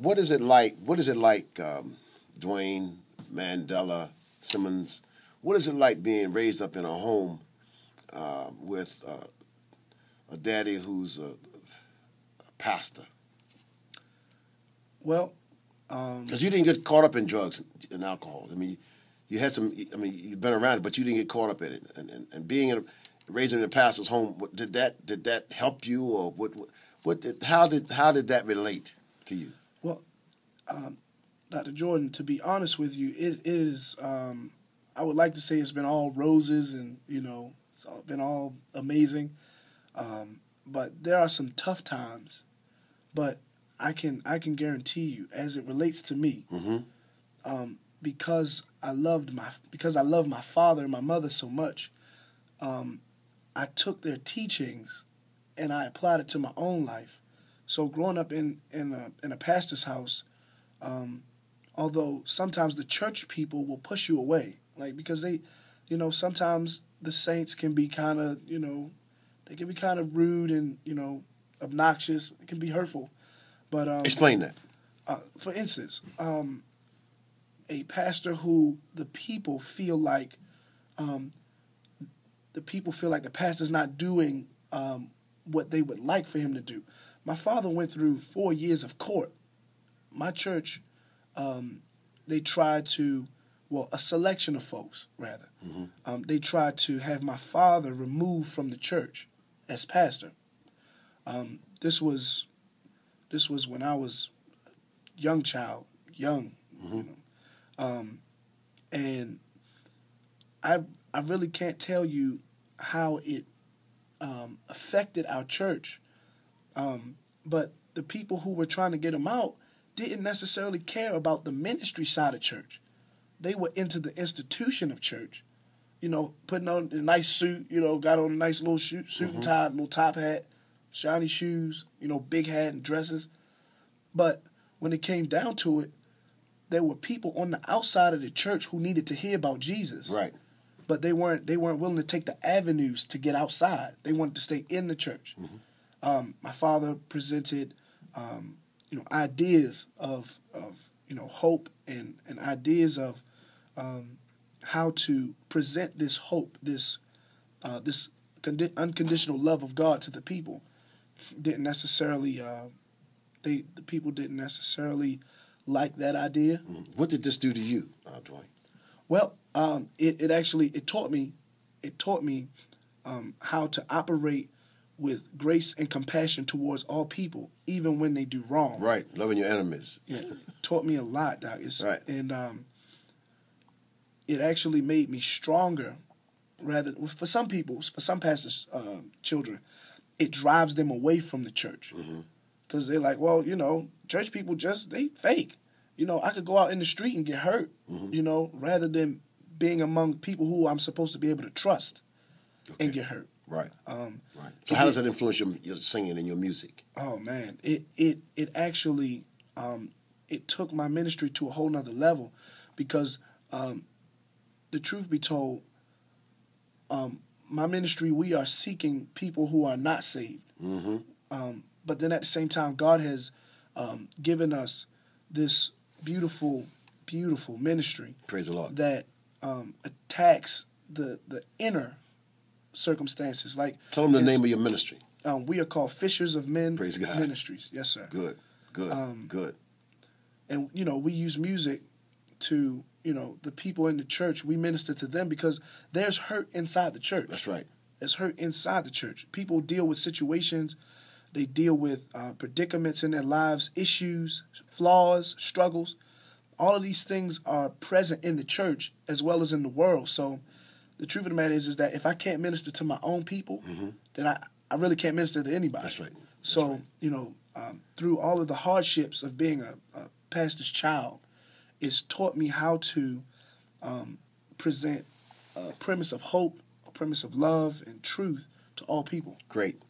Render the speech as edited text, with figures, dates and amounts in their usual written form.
what is it like? What is it like, Duane, Mandella, Simmons? What is it like being raised up in a home with a daddy who's a pastor? Well, because you didn't get caught up in drugs and alcohol. I mean, you had some. I mean, you've been around it, but you didn't get caught up in it. And being raised in a pastor's home, did that help you, or how did that relate to you? Well, Dr. Jordan, to be honest with you, it is. I would like to say it's been all roses, and it's been all amazing. But there are some tough times. But I can guarantee you, as it relates to me, because I love my father and my mother so much, I took their teachings and I applied it to my own life. So growing up in a pastor's house, although sometimes the church people will push you away, because they, sometimes the saints can be kind of, they can be kind of rude and obnoxious. It can be hurtful. But explain that. For instance, a pastor who the people feel like the pastor's not doing what they would like for him to do. My father went through 4 years of court. My church, they tried to, a selection of folks rather. They tried to have my father removed from the church as pastor. This was when I was a young child, and I really can't tell you how it affected our church. But the people who were trying to get him out didn't necessarily care about the ministry side of church. They were into the institution of church. Putting on a nice suit, got on a nice little suit and tie, little top hat, shiny shoes, big hat and dresses. But when it came down to it, there were people on the outside of the church who needed to hear about Jesus. Right. But they weren't willing to take the avenues to get outside. They wanted to stay in the church. My father presented, ideas of hope and ideas of how to present this hope, this unconditional love of God to the people. Didn't necessarily, the people didn't necessarily like that idea. What did this do to you, Duane? Well, it taught me how to operate with grace and compassion towards all people, even when they do wrong. Right, loving your enemies. Yeah, it taught me a lot, Doc. Right. And it actually made me stronger. Rather, for some people, for some pastors' children, it drives them away from the church because they're like, church people they fake. I could go out in the street and get hurt. Rather than being among people who I'm supposed to be able to trust and get hurt. Right. Right. So how does that influence your singing and your music? Oh man, it actually it took my ministry to a whole nother level because the truth be told, my ministry, we are seeking people who are not saved. But then at the same time, God has given us this beautiful, beautiful ministry. Praise the Lord. That attacks the inner circumstances. Tell them the name of your ministry. We are called Fishers of Men. Praise God. Ministries. Yes, sir. Good. Good. And we use music to the people in the church. We minister to them because there's hurt inside the church. That's right. There's hurt inside the church. People deal with situations. They deal with predicaments in their lives, issues, flaws, struggles. All of these things are present in the church as well as in the world. So the truth of the matter is that if I can't minister to my own people, then I really can't minister to anybody. That's right. So, through all of the hardships of being a pastor's child, it's taught me how to present a premise of hope, a premise of love and truth to all people. Great.